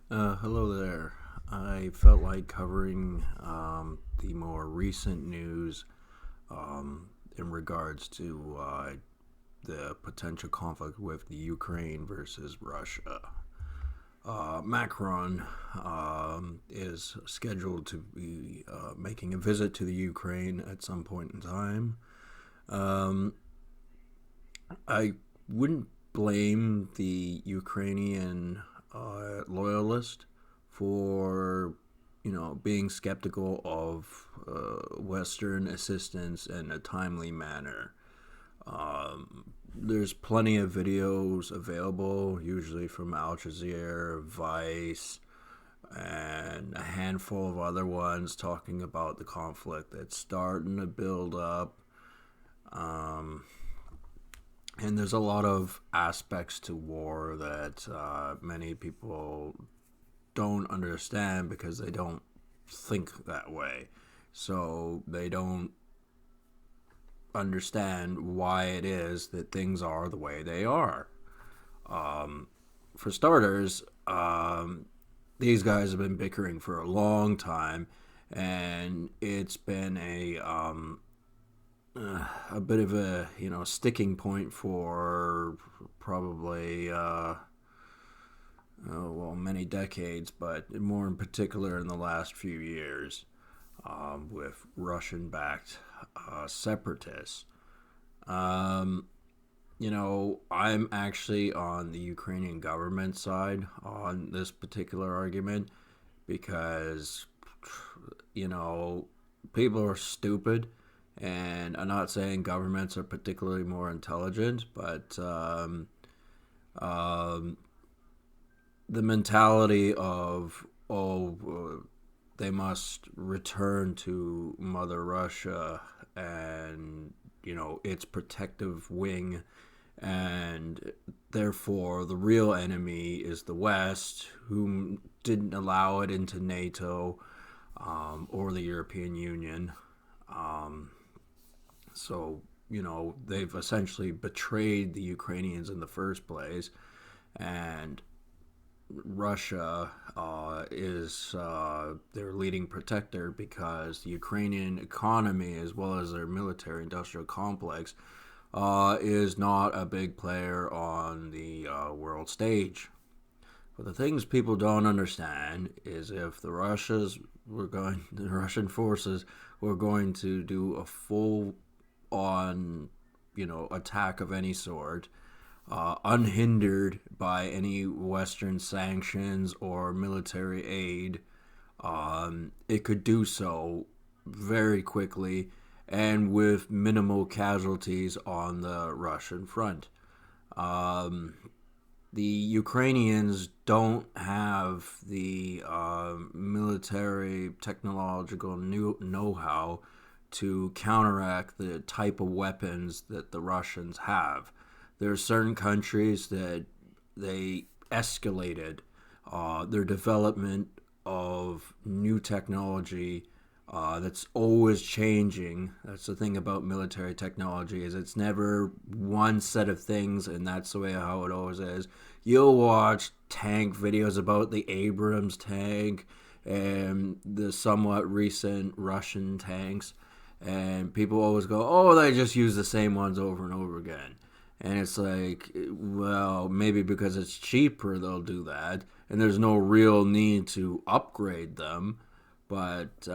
Hello there. I felt like covering the more recent news in regards to the potential conflict with the Ukraine versus Russia. Macron is scheduled to be making a visit to the Ukraine at some point in time. Um, I wouldn't blame the Ukrainian loyalist for being skeptical of Western assistance in a timely manner. There's plenty of videos available, usually from Al Jazeera, Vice, and a handful of other ones talking about the conflict that's starting to build up. Um, and there's a lot of aspects to war that many people don't understand because they don't think that way. So they don't understand why it is that things are the way they are. Um, for starters, these guys have been bickering for a long time, and it's been a bit of a sticking point for probably many decades, but more in particular in the last few years, with Russian-backed separatists. Um, I'm actually on the Ukrainian government side on this particular argument because, you know, people are stupid. And I'm not saying governments are particularly more intelligent, but um, the mentality of, they must return to Mother Russia and, its protective wing, and therefore the real enemy is the West, whom didn't allow it into NATO or the European Union. Um, so, they've essentially betrayed the Ukrainians in the first place, and Russia is their leading protector because the Ukrainian economy, as well as their military industrial complex, is not a big player on the world stage. But the things people don't understand is if the Russian forces were going to do a full on, attack of any sort, unhindered by any Western sanctions or military aid, it could do so very quickly and with minimal casualties on the Russian front. Um, the Ukrainians don't have the military technological know how to counteract the type of weapons that the Russians have. There are certain countries that they escalated their development of new technology that's always changing. That's the thing about military technology, is it's never one set of things, and that's the way how it always is. You'll watch tank videos about the Abrams tank and the somewhat recent Russian tanks, and people always go, "Oh, they just use the same ones over and over again." And it's like, well, maybe because it's cheaper they'll do that, and there's no real need to upgrade them. But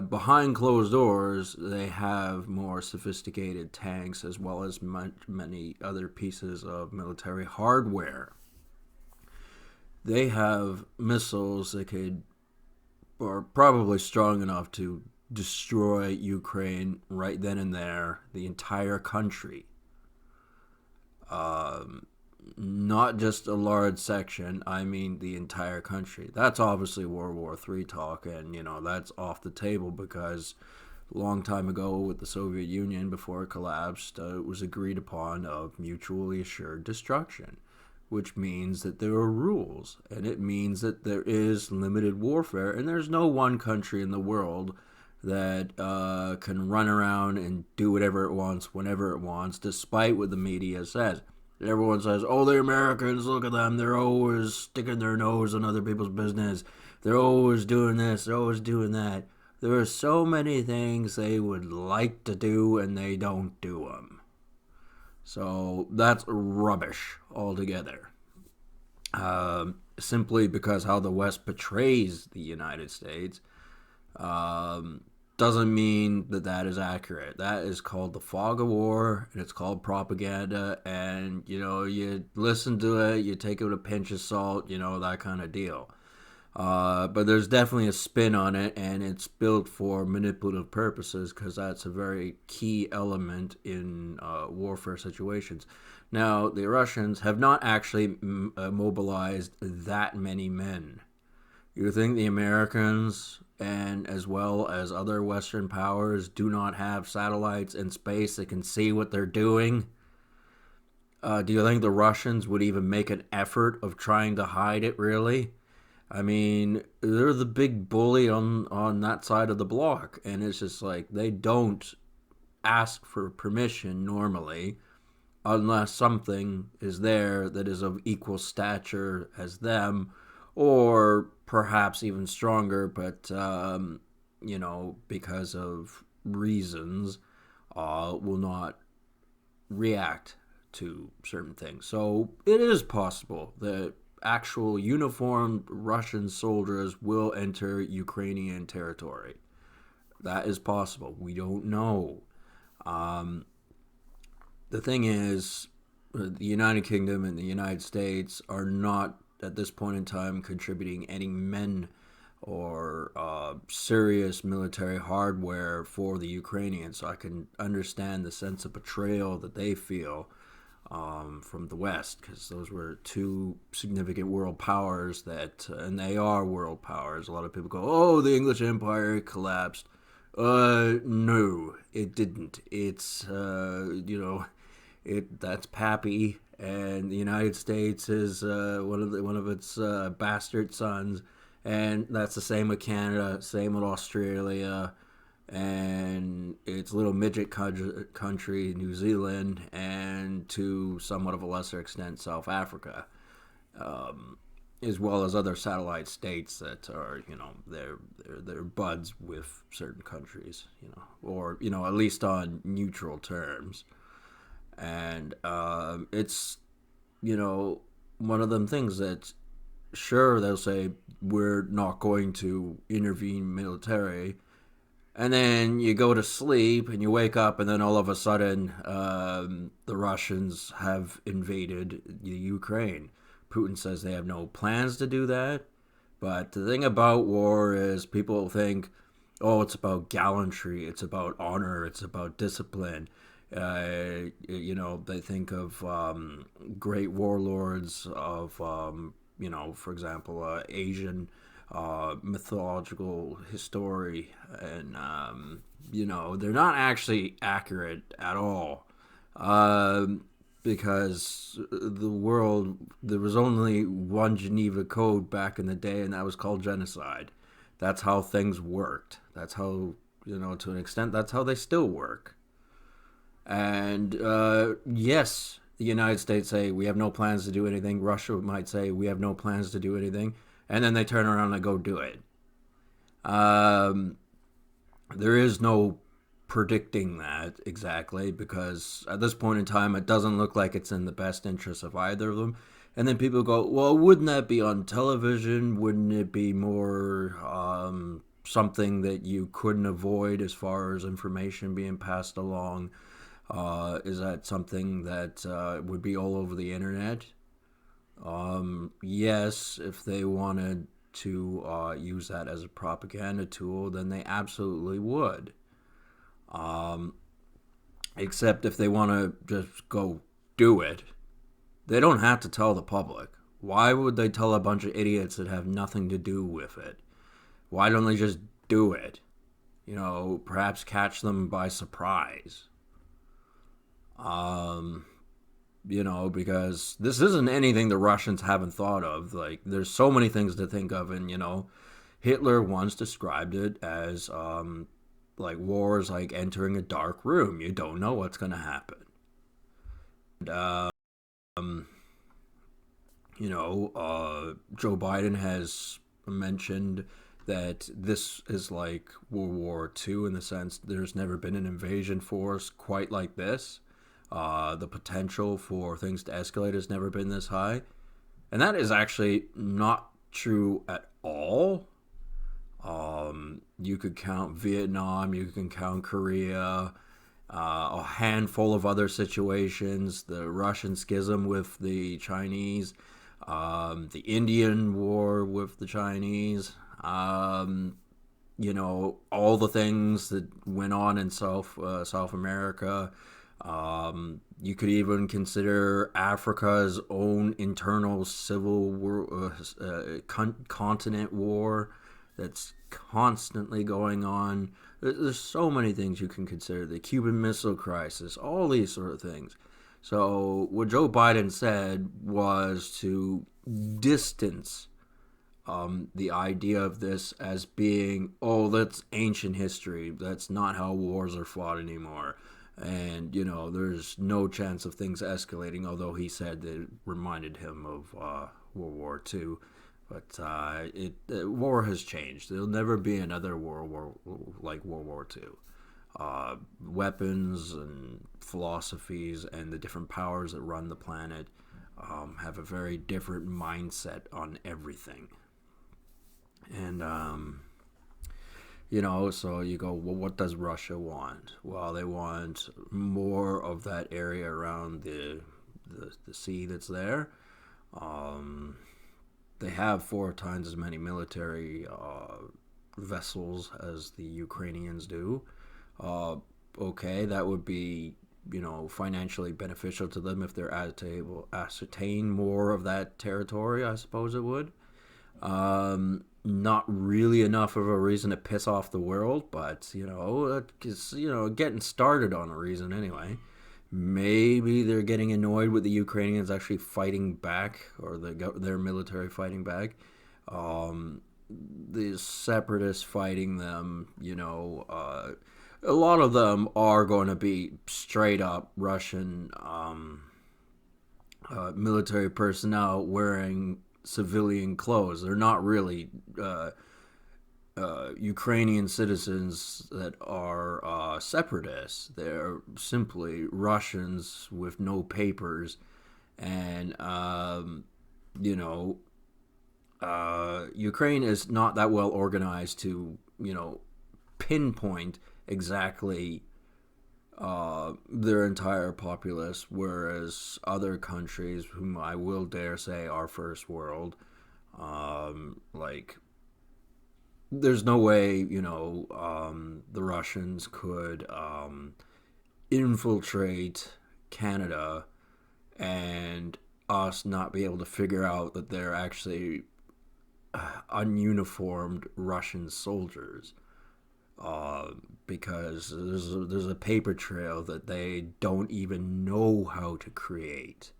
behind closed doors, they have more sophisticated tanks as well as many other pieces of military hardware. They have missiles that are probably strong enough to destroy Ukraine right then and there, the entire country. Um, Not just a large section, I mean the entire country. That's obviously World War III talk, and that's off the table because a long time ago with the Soviet Union, before it collapsed, it was agreed upon of mutually assured destruction, which means that there are rules, and it means that there is limited warfare, and there's no one country in the world that can run around and do whatever it wants whenever it wants, despite what the media says. Everyone says, "Oh, the Americans, look at them. They're always sticking their nose in other people's business. They're always doing this. They're always doing that." There are so many things they would like to do and they don't do them. So that's rubbish altogether. Simply because how the West portrays the United States um, doesn't mean that that is accurate. That is called the fog of war, and it's called propaganda. And you listen to it, you take it with a pinch of salt, that kind of deal. But there's definitely a spin on it, and it's built for manipulative purposes because that's a very key element in warfare situations. Now, the Russians have not actually mobilized that many men. You think the Americans and as well as other Western powers do not have satellites in space that can see what they're doing? Do you think the Russians would even make an effort of trying to hide it, really? I mean, they're the big bully on that side of the block, and it's just like they don't ask for permission normally unless something is there that is of equal stature as them, or perhaps even stronger, but because of reasons, will not react to certain things. So it is possible that actual uniformed Russian soldiers will enter Ukrainian territory. That is possible. We don't know. Um, the thing is, the United Kingdom and the United States are not at this point in time contributing any men or serious military hardware for the Ukrainians. So I can understand the sense of betrayal that they feel from the West, because those were two significant world powers and they are world powers. A lot of people go, "Oh, the English Empire collapsed." No, it didn't. It's that's Pappy, and the United States is one of its bastard sons, and that's the same with Canada, same with Australia, and its little midget country, New Zealand, and to somewhat of a lesser extent, South Africa, as well as other satellite states that are, they're buds with certain countries, or at least on neutral terms. And it's one of them things that, sure, they'll say we're not going to intervene military, and then you go to sleep and you wake up, and then all of a sudden the Russians have invaded the Ukraine. Putin says they have no plans to do that, but the thing about war is people think, oh, it's about gallantry, it's about honor, it's about discipline. They think of great warlords of, for example, Asian mythological history, and they're not actually accurate at all. Because there was only one Geneva Code back in the day, and that was called genocide. That's how things worked. That's how, to an extent, that's how they still work. And yes, the United States say we have no plans to do anything. Russia might say we have no plans to do anything, and then they turn around and go do it. Um, there is no predicting that exactly, because at this point in time, it doesn't look like it's in the best interest of either of them. And then people go, well, wouldn't that be on television? Wouldn't it be more something that you couldn't avoid as far as information being passed along? Is that something that would be all over the internet? Yes, if they wanted to use that as a propaganda tool, then they absolutely would. Um, Except if they want to just go do it, they don't have to tell the public. Why would they tell a bunch of idiots that have nothing to do with it? Why don't they just do it? Perhaps catch them by surprise. Um, because this isn't anything the Russians haven't thought of. Like, there's so many things to think of, and Hitler once described it as like war is like entering a dark room. You don't know what's going to happen. And, Joe Biden has mentioned that this is like World War II in the sense there's never been an invasion force quite like this. The potential for things to escalate has never been this high. And that is actually not true at all. You could count Vietnam, you can count Korea, a handful of other situations, the Russian schism with the Chinese, the Indian war with the Chinese, all the things that went on in South America. You could even consider Africa's own internal civil war, continent war that's constantly going on. There's so many things you can consider. The Cuban Missile Crisis, all these sort of things. So what Joe Biden said was to distance the idea of this as being, oh, that's ancient history. That's not how wars are fought anymore. And, there's no chance of things escalating, although he said that it reminded him of World War II. But war has changed. There'll never be another war like World War II. Weapons and philosophies and the different powers that run the planet have a very different mindset on everything. And, so you go, well, what does Russia want? Well, they want more of that area around the sea that's there. They have 4 times as many military vessels as the Ukrainians do. Okay, that would be, financially beneficial to them if they're able to ascertain more of that territory, I suppose it would. Not really enough of a reason to piss off the world, but, it's, getting started on a reason anyway. Maybe they're getting annoyed with the Ukrainians actually fighting back, or their military fighting back. The separatists fighting them, a lot of them are going to be straight up Russian military personnel wearing civilian clothes. They're not really Ukrainian citizens that are separatists. They're simply Russians with no papers, and Ukraine is not that well organized to pinpoint exactly their entire populace, whereas other countries, whom I will dare say are first world, there's no way, the Russians could infiltrate Canada and us not be able to figure out that they're actually ununiformed Russian soldiers. Because there's a paper trail that they don't even know how to create.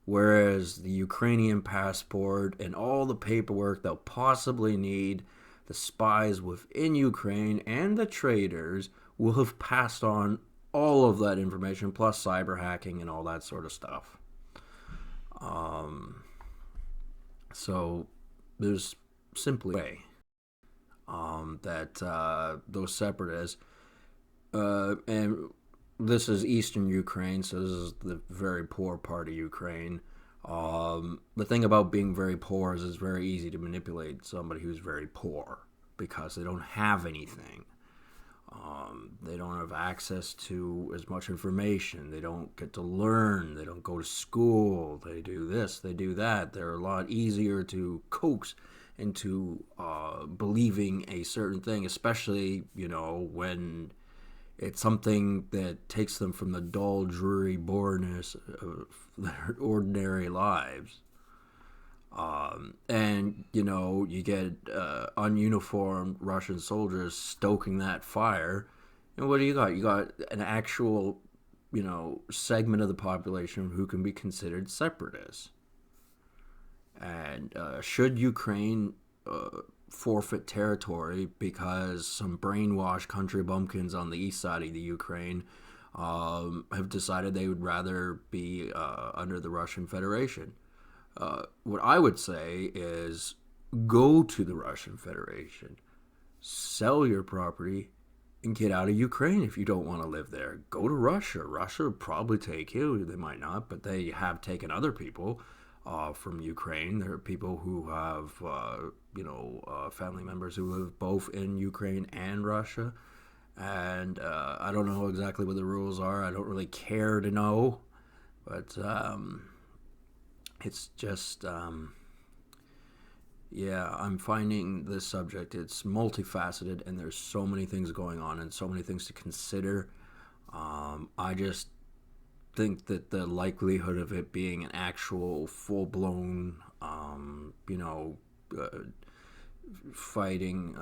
Whereas the Ukrainian passport and all the paperwork they'll possibly need, the spies within Ukraine and the traders will have passed on all of that information, plus cyber hacking and all that sort of stuff. So there's simply a way that those separatists, and this is eastern Ukraine, so this is the very poor part of Ukraine. The thing about being very poor is it's very easy to manipulate somebody who's very poor because they don't have anything. They don't have access to as much information. They don't get to learn. They don't go to school. They do this. They do that. They're a lot easier to coax into believing a certain thing, especially, when it's something that takes them from the dull, dreary boreness of their ordinary lives. And, you get ununiformed Russian soldiers stoking that fire. And what do you got? You got an actual, segment of the population who can be considered separatists. And should Ukraine forfeit territory because some brainwashed country bumpkins on the east side of the Ukraine have decided they would rather be under the Russian Federation. What I would say is go to the Russian Federation, sell your property, and get out of Ukraine if you don't want to live there. Go to Russia. Russia will probably take you. They might not, but they have taken other people from Ukraine. There are people who have, family members who live both in Ukraine and Russia. And I don't know exactly what the rules are. I don't really care to know. But it's just, yeah, I'm finding this subject, it's multifaceted and there's so many things going on and so many things to consider. I just think that the likelihood of it being an actual full-blown, uh, fighting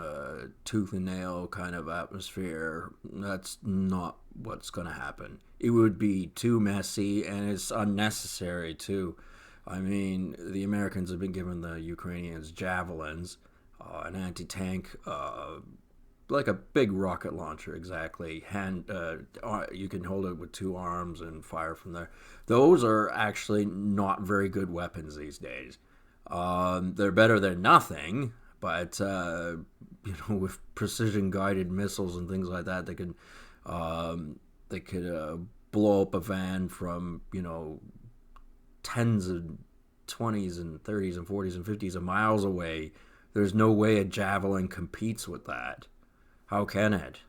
tooth and nail kind of atmosphere, that's not what's going to happen. It would be too messy and it's unnecessary too. I mean, the Americans have been giving the Ukrainians javelins, an anti-tank, like a big rocket launcher, exactly. You can hold it with two arms and fire from there. Those are actually not very good weapons these days. They're better than nothing, but with precision-guided missiles and things like that, they could blow up a van from tens and 20s and 30s and 40s and 50s of miles away. There's no way a javelin competes with that. How can it?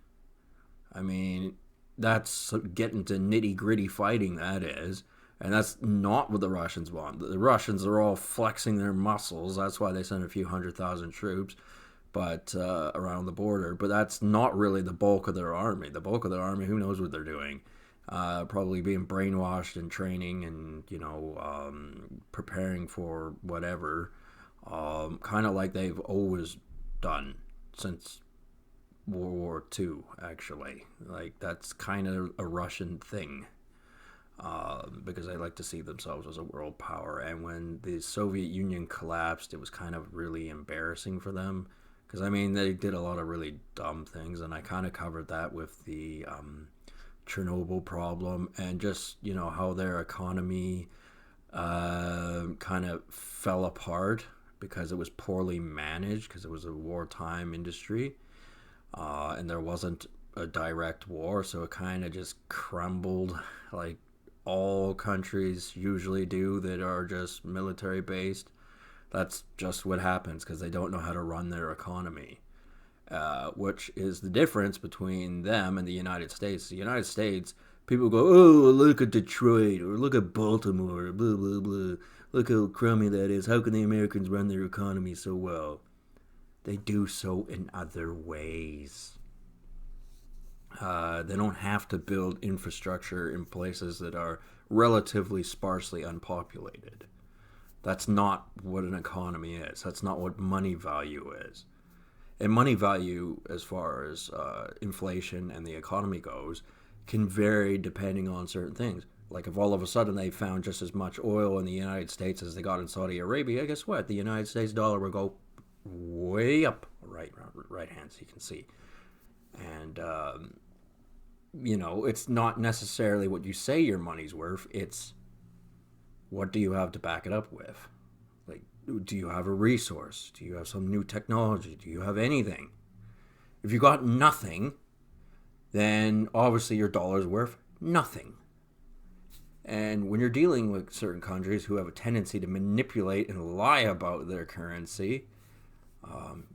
I mean, that's getting to nitty-gritty fighting, that is. And that's not what the Russians want. The Russians are all flexing their muscles. That's why they sent a few 100,000 troops around the border. But that's not really the bulk of their army. The bulk of their army, who knows what they're doing? Probably being brainwashed and training and, preparing for whatever. Kind of like they've always done since World War II, actually. Like, that's kind of a Russian thing. Because they like to see themselves as a world power. And when the Soviet Union collapsed, it was kind of really embarrassing for them. Because, I mean, they did a lot of really dumb things, and I kind of covered that with the Chernobyl problem and just, how their economy kind of fell apart because it was poorly managed, because it was a wartime industry, and there wasn't a direct war, so it kind of just crumbled like all countries usually do that are just military based. That's just what happens because they don't know how to run their economy, which is the difference between them and the United States. The United States, people go, oh, look at Detroit or look at Baltimore, blah, blah, blah. Look how crummy that is. How can the Americans run their economy so well? They do so in other ways. They don't have to build infrastructure in places that are relatively sparsely unpopulated. That's not what an economy is. That's not what money value is. And money value, as far as inflation and the economy goes, can vary depending on certain things. Like if all of a sudden they found just as much oil in the United States as they got in Saudi Arabia, guess what? The United States dollar will go way up. Right hand, so you can see. And it's not necessarily what you say your money's worth. It's what do you have to back it up with? Like, do you have a resource? Do you have some new technology? Do you have anything? If you got nothing, then obviously your dollar's worth nothing. And when you're dealing with certain countries who have a tendency to manipulate and lie about their currency,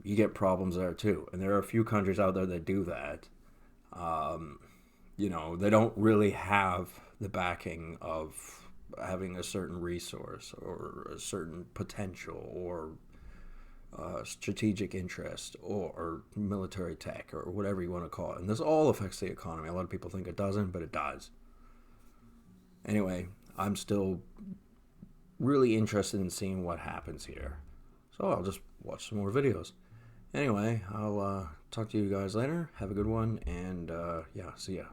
you get problems there too. And there are a few countries out there that do that. They don't really have the backing of having a certain resource or a certain potential or strategic interest or military tech or whatever you want to call it. And this all affects the economy. A lot of people think it doesn't, but it does. Anyway, I'm still really interested in seeing what happens here. So I'll just watch some more videos. Anyway, I'll talk to you guys later. Have a good one, and see ya.